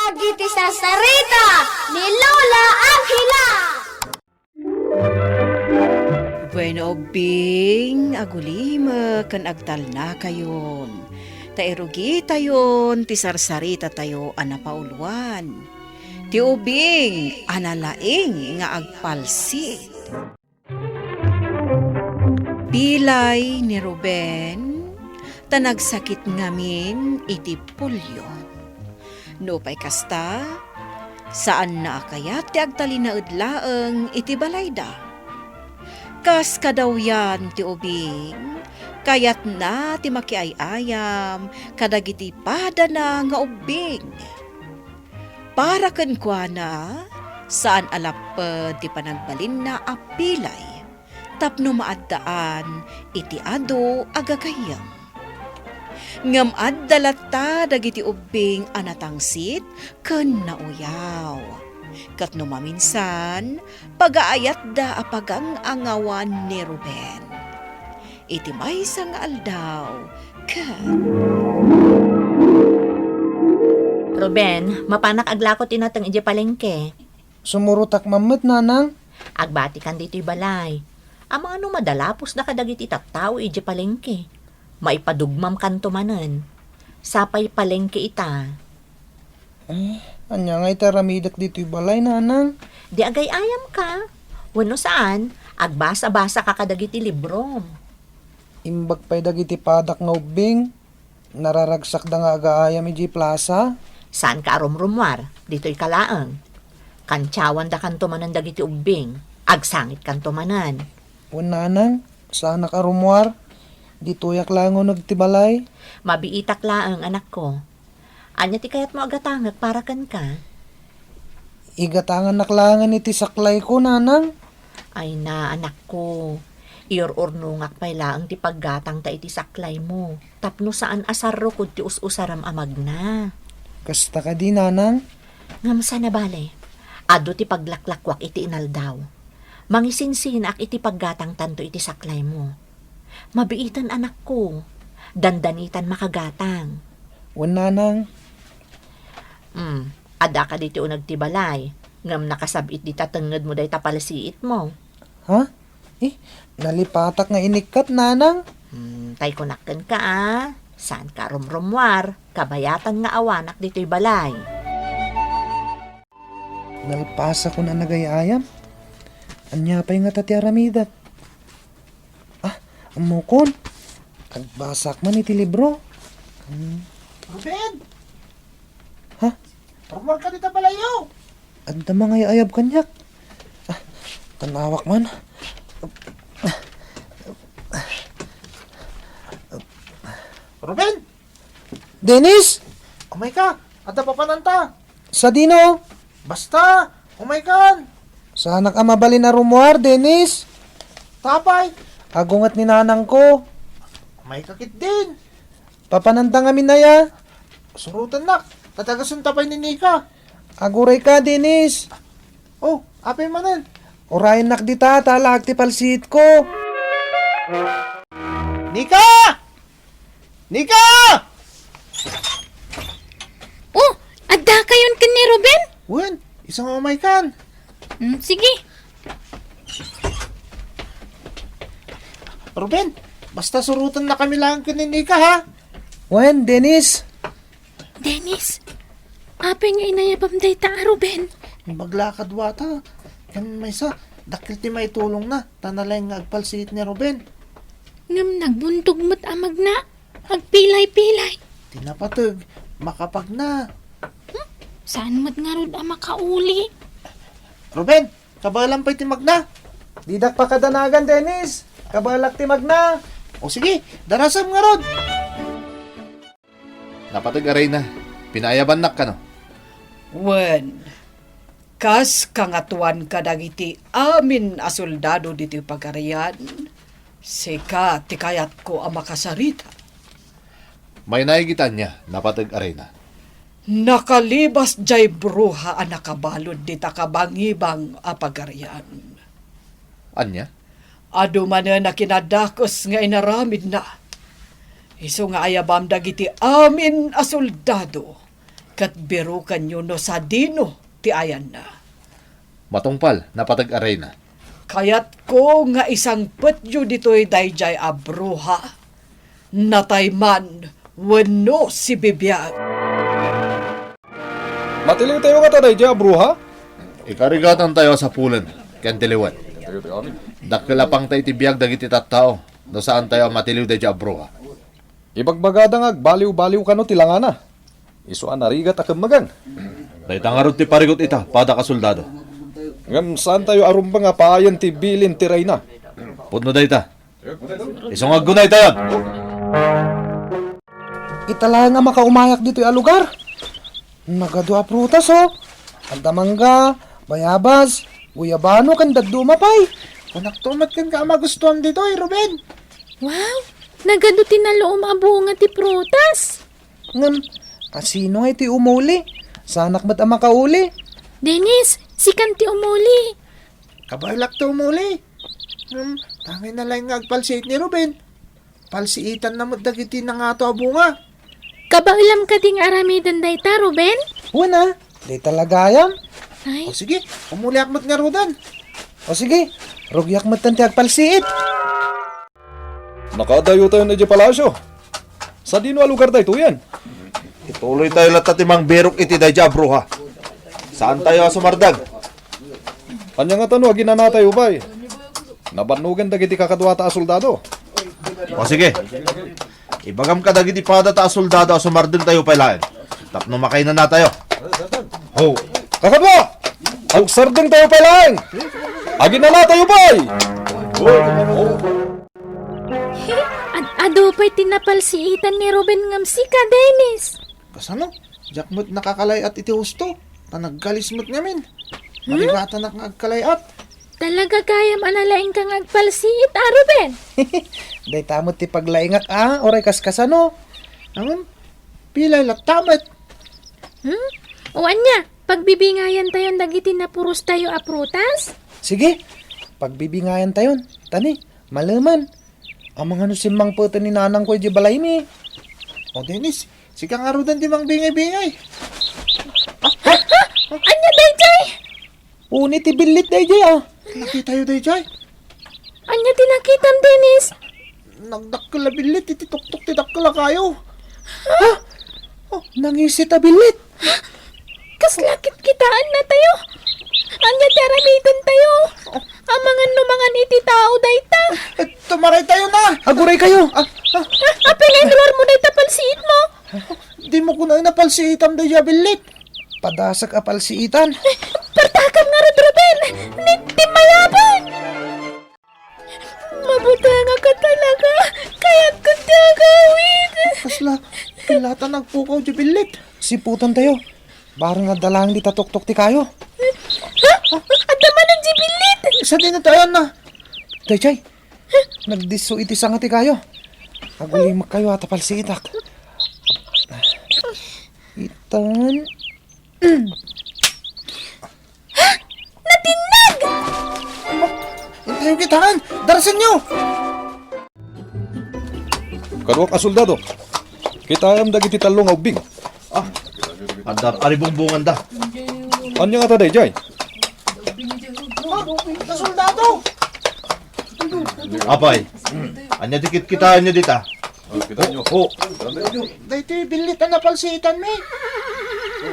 Dagiti sarsarita ni Lola Angela. Bueno, Bing, agulima kan agtal na kayon. Tairugi tayon, ti sarsarita tayo anapauluan. Ti ubing, analaing nga agpalsit. Pilay ni Ruben, tanagsakit ngamin iti pulyo. Nupay kasta, saan na akayat ti agtalinaed laeng iti balayda. Kas kadaw yan ti ubing, kayat na ti makiayayam, kadagiti pada na nga ubing. Para ken kuana, saan alapad ti panagbalin na apilay, tapno maaddaan iti ado agagayam. Ngam addalata dagiti ubing anatangsit ken nauyaw. Kat maminsan, pagaayat da apagang angawan ni Ruben. Iti may sang aldaw, Ruben, mapanak aglakot inatang iji palengke. Sumurutak mamut, nanang. Agbati kan dito'y balay. Amang ano madalapos na kadagiti tattao iji palengke. Maipadugmam kanto manen. Sapay palengke ita. Anya nga itaramidak dito'y balay, nanang. Di agay ayam ka. Wano saan, agbasa-basa ka kadagiti libro. Imbag pa'y dagiti padak nga ubing. Nararagsak da nga agaayam iji plaza. Saan ka arumrumwar? Dito'y kalaang. Kantsawan da kanto manan dagiti ubing. Agsangit kanto manan. Wan, nanang, saan nakarumwar? Dito'y aklango nagtibalay. Mabiitak laang anak ko. Anya ti kayat mo agatangag para kan ka? Igatangan naklangan iti saklay ko, nanang. Ay na, anak ko. Iyor-urnungak pay laang ti paggatang ta iti saklay mo. Tapno saan asarro kud ti us-usaram amag na. Kasta ka di, nanang. Ngam sana bale. Ado ti paglaklakwak iti inaldaw. Mangisinsinak iti paggatang tanto iti saklay mo. Mabiitan anak ko. Dandanitan makagatang. Wan, nanang. Ada ka dito nagtibalay. Ngam nakasabit di tatenged mo day tapalasiit mo. Ha? Nalipatak nga inikat, nanang. Tay kunakken ka Saan ka rumrumwar? Kabayatan nga awanak dito'y balay. Nalpasa ko na nagayayam. Anya pa'y nga tatiaramidat. Amukon. Kagbasak man iti libro. Ruben! Ha? Rumor ka dito balayo! Anda mga ayab kanyak. Tanawak man. Ruben! Dennis! Umay ka! Ada pa pananta! Sa dino? Basta! Umay ka! Sana ka mabali na rumuar, Dennis. Tapay! Agungat ni nanang ko. Umay kakit din! Papanantang amin na ya. Surutan nak! Tatagasun tapay ni Nika! Aguray ka, Dennis. Oh, apay manan! Orayan nakdita, talag ti palsit ko. Nika! Nika! Oh, adda kayon ken ni Ruben? Wen, isang umay kan! Sige. Ruben, basta surutan na kami lang kin ni Nika ha! Wen, Dennis. Dennis, apay nga inayabam day ta, Ruben. Maglakad wata. Yan may sa, dakil ti may tulong na. Tanalay nga agpalsiit ni Ruben. Ngam nagbuntog mo't amag na. Agpilay-pilay. Tinapatag, makapag na. Saan mo't nga rod ang makauli? Ruben, kabalang pa'y timag na. Didak pa kadanagan, Dennis. Kabalak timag na. O sige, darasam nga rod. Napatag-aray na. Pinayaban ka no? Wen, kas kangatuan kadagiti amin a soldado diti pagarian, sika tikayat ko ang makasarita. May naigitan niya. Napatag-aray na. Nakalibas jay bruha ang nakabalod dita kabangibang a pagarian. Anya? Ado man na kinadakos nga inaramid na. Iso nga ayabam dagiti amin a soldado. kat biro kanyo no sa dino ti ayan na. Matungpal, napatag-aray na. Kayat ko nga isang petyo dito'y dayjay a bruha. Natay man, wano si bibiyag. Matiliw tayo ka taday, Jay, bruha? Ikarigatan tayo sa pulen, kentiliwan. Dakilapang tayo tibiyag dagiti tattao, no saan tayo matiliw da jabroha. Ibagbagada nga, baliw-baliw ka no tilangana. Isuan narigat akamagan. Dahil tangarot ti parigot ita, pada ka soldado. Ngam saan tayo arumba nga paayan ti bilin ti Reyna? Pudno da ita. Isong aggunay tayo. Itala nga makaumayak dito yung lugar. Nagadua prutas oh. Aldamangga, bayabas, guyabano kan dadumapay. Kunak tumat kan ka magustuhan dito Ruben. Wow! Nagaduti na loom abunga ti prutas. Ngam, asino nga iti umuli? Sanak ba't ang makauli? Dennis, si Kanti umuli. Kabaylak to muli. Tangay na lang nga agpalsiit ni Ruben. Palsiitan na mo dagiti na nga to abunga. Kabailam ka ding aramidan dayta, Ruben? Una, di talaga yan. Ay, O sige, umuli akmat nga rodan. O sige, rugyak mo tanti agpalsiit. Nakadayo tayo na Jay Palasyo. Sa dino lugar tayo yan? Ituloy tayo latatimang berok iti da jabroha. Saan tayo sumardag? Kanya nga tanong, ginana tayo bay. Nabanugan dagiti kakadwata a soldado. O sige. Ibagam ka dagiti pada ta soldado a sumardeng tayo pailain. Tapno makay na tayo. Ho. Kakadwa! Ang sardeng tayo palain! Aginana tayo bay! ado pa'y tinapalsiitan ni Ruben ngam si ka, Dennis. Kasano? Jakmut nakakalay at iti husto. Tanagkalismut ngamin. Marigatan na kang agkalay at. Talaga kayam analaing kang agpalsiit, Ruben? Day tamot ti paglaingak oray kaskasano. Naman, pilay latamat. O anya, pagbibingayan tayo dagiti na puros tayo a prutas? Sige, pagbibingayan tayo. Tani, malaman. Ang mga nusimang puto ni nanang ko di balay mi. O Dennis, sika nga rodan di mang bingay-bingay. Anya, dayjay? Unit ti bilit day Nakita tayo day jay. Anya tinakitam, Dennis? Nagdakkala bilit, iti tuktok ti dakkala kayo. Nangisit a bilit. Kaslakit kitaan na tayo. Anya taramitan tayo. Amangan numangan iti tao dayta. Tumaray tayo na. Aguray kayo. Apilay luar mo dayta palsiit mo. Di mo kunay na palsiitam day jay bilit. Padasak a palsiitan. Partakam nga rin, Ruben. Niti mayabang. Mabuti nga ka talaga. Kaya't ko tagawid. Kasla, kilata nagpukaw jay bilit. Siputan tayo. Barang nga dalang di tatuktok ti kayo. Adaman ang jibilit. Isa din na tayo na. Dayjay, nagdiso iti sanga ti kayo. Agulimak kayo at palsiitak. Itan. Hintayo kitaan. Darasan nyo. Kadwa ka soldado. Kita am dagiti talong aubing. Andar aribumbungan da. Anya nga taday, Jay? Na soldado. Apay. Anya dikit kita anya dita. Oh, Dahito bilit na napalsiitan mi.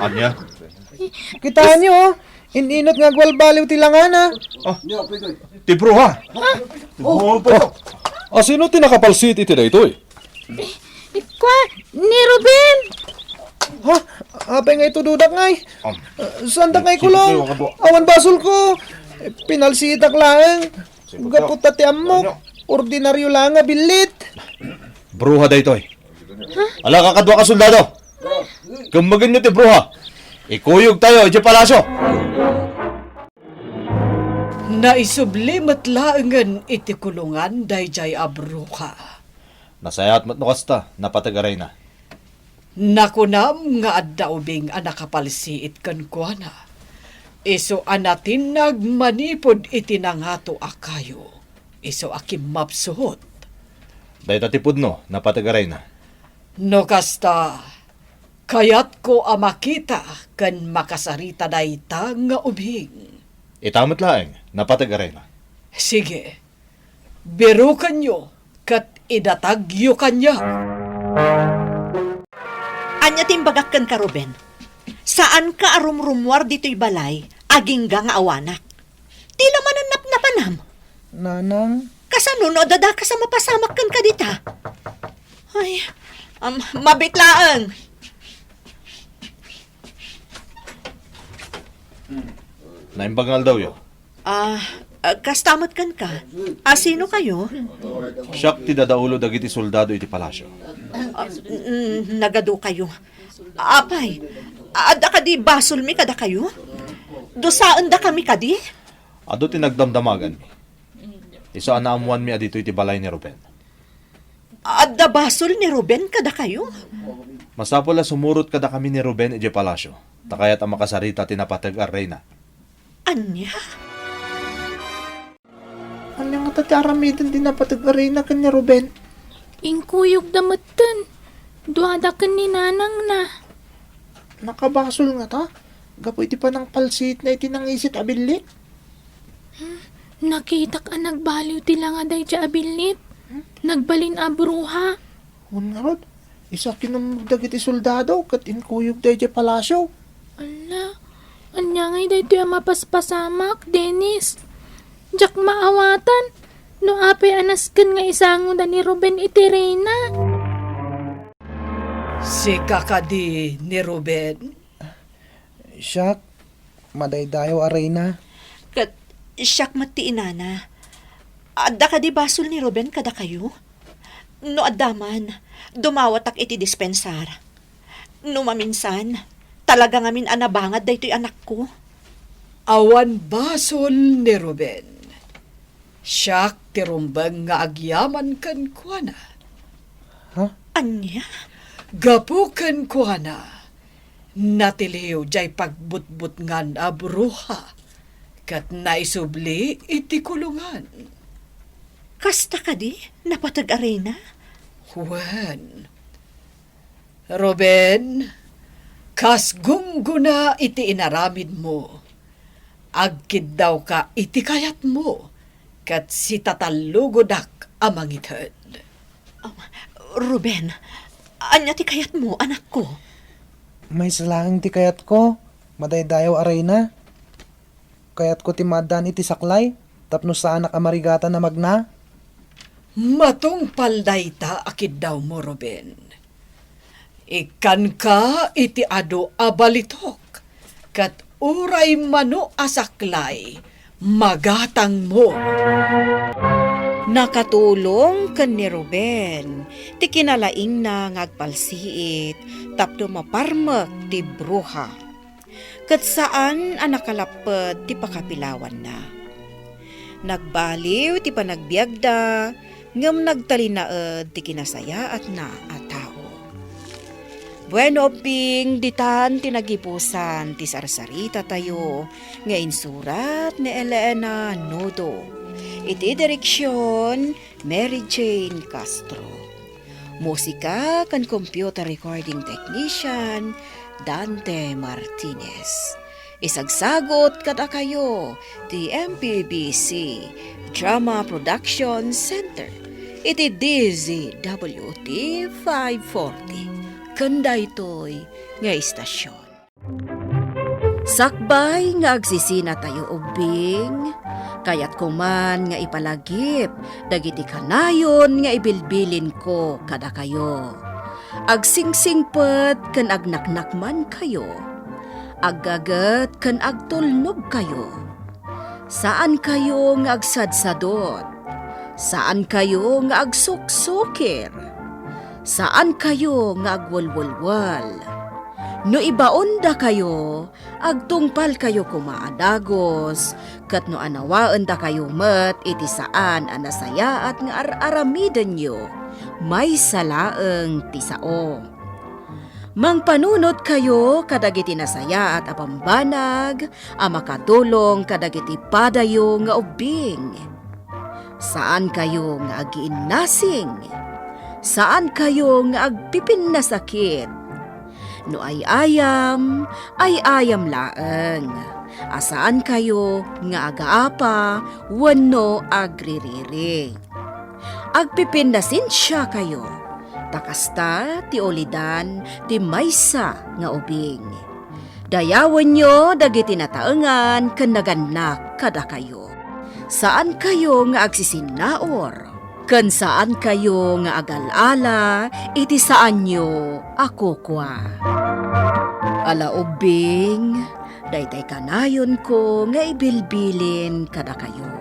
anya. Kitaan nyo, ininot nga gwalbaliw ti langana. Tibroha. Sino tinakapalsit iti na ito eh? Kwa, ni Ruben. Ha? Apay nga ito dudak ngay. Saan da ngay kulong? Awan basol ko. Pinalsiitak lang. Gapot ti amok. Ordinaryo lang nga bilit. Bruha da ito eh. Ala kakadwa ka soldado. Kamagan nyo ti bruha. Ikuyog tayo, iti palasyo. Naisublimat laangan iti kulungan dayjay a bruha. Nasayat mat no kasta, napatagaray na. Nakunam nga addaubing anakapalsiit kan kuana. Iso anatin nagmanipod iti nangato akayo. Iso akim mapsuhot. Dahil tatipod no, napatagaray na. No kasta, Kayat ko makita kan makasarita dayta nga ubing. Itamit laeng, napatag arena. Sige, birukan nyo kat idatagyo kanya. Anya timbagakkan ka, Ruben. Saan ka arumrumwar dito'y balay, aging nga awanak? Tila mananap na panam. Nanang, Kasano no dada ka sa mapasamak kan ka dita? Ay, mabitlaang. Naimbagal daw yo. Kastamot kan ka. Sino kayo? Siyak ti dadaulo dagiti soldado iti palasyo. Nagado kayo. Apay, ada ka di basol mi kada kayo? Dosaan da kami kadi? Ado ti nagdamdamagan mi. Isa anaamuan mi adito iti balay ni Ruben. Ada basol ni Ruben kada kayo? Masapol la sumurot kada kami ni Ruben iti palasyo. Takayat ang makasarita tinapatag arena. Anya? Ano nga tataramidan din na patag-arena ka ni Ruben? Ingkuyog damatan. Duada ka ni nanang na. Nakabasol nga ta? Gapo iti pa ng palsit na iti nangisit abilit. Nakita ka nagbaliw tila nga day dya abilit. Nagbalin a bruha. Hun nga rod, isa kinamagdag iti soldado kat inkuyog dahi di palasyo. Ala, anya ngay day ito yung mapaspasamak, Dennis. Jak maawatan. No apay anaskan nga isango da ni Ruben iti Reyna. Si kakadi ni Ruben. siyak, madaydayo arena. Kat, siyak mati inana. Adda ka di basol ni Ruben kada kayo? No adaman, dumawatak iti dispensar. No maminsan, talaga ngamin anabangad da ito'y anak ko. Awan basol ni Ruben. Siyak tirumbang nga agyaman kan kuana. Anya? Gapukan kuana. Natiliw jay pagbutbut ngan abruha. Kat naisubli iti kulungan. Kasta ka di? Napatag arena? Juan. Ruben, kas gungguna iti inaramid mo. Agkid daw ka iti kayat mo. Kat si tatalugodak amangitad. Ruben, anya ti kayat mo, anak ko? May salangin ti kayat ko, madaydayo arena. Kayat ko ti madan iti saklay, tapno sa anak amarigata na magna. Matong paldayta akid daw mo, Ruben. Ikan ka iti ado abalitok. Kat uray mano asaklay, magatang mo. Nakatulong kan ni Ruben, ti kinalaing na ngagpalsiit, tapno maparmak ti bruha. Kat saan ang nakalapad ti pakapilawan na. Nagbaliw ti panagbiagda, ngam nagtalinaed ti kinasaya at na a tao. Bueno, Ping, ditan tinagipusan ti sarsarita tayo, nga insurat ni Elena Nodo. Iti direksyon, Mary Jane Castro. Musika kan computer recording technician, Dante Martinez. Isagsagot kada kayo, ti MPBC Drama Production Center. Iti DZWT 540. Kanda ito'y nga istasyon. Sakbay nga agsisina tayo ubing, kayat kuman nga ipalagip, dagiti kanayon nga ibilbilin ko kada kayo. Agsingsingpet kan agnaknakman kayo, aggagat kan agtulnog kayo. Saan kayo nga agsadsadot? Saan kayo nga agsuksukir? Saan kayo nga agwalwalwal? No ibaon da kayo, agtungpal kayo kumaadagos, kat no anawaan da kayo met iti saan anasaya at nga aramidan nyo, may salaeng tisao. Mangpanunot kayo kadagiti nasaya at apambanag, amakatulong kadagiti padayo nga ubing. Saan kayo nga agiinnasing? Saan kayo nga agpipin na sakit? No ay ayam laeng. Asaan kayo nga agaapa, wano agririri. Agpipindasin siya kayo. Takasta ti olidan ti maysa nga ubing. Dayawan nyo dagiti nataengan ken naganak kada kayo. Saan kayo nga agsisinnaor? Ken saan kayo nga agalala, iti saan nyo ako kwa. Ala ubing, daytay kanayon ko nga ibilbilin kada kayo.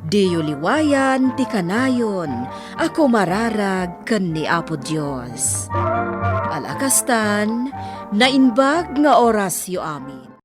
Diyo liwayan ti kanayon, ako mararag ken ni Apo Dios. Alakastan, nainbag nga oras yo amin.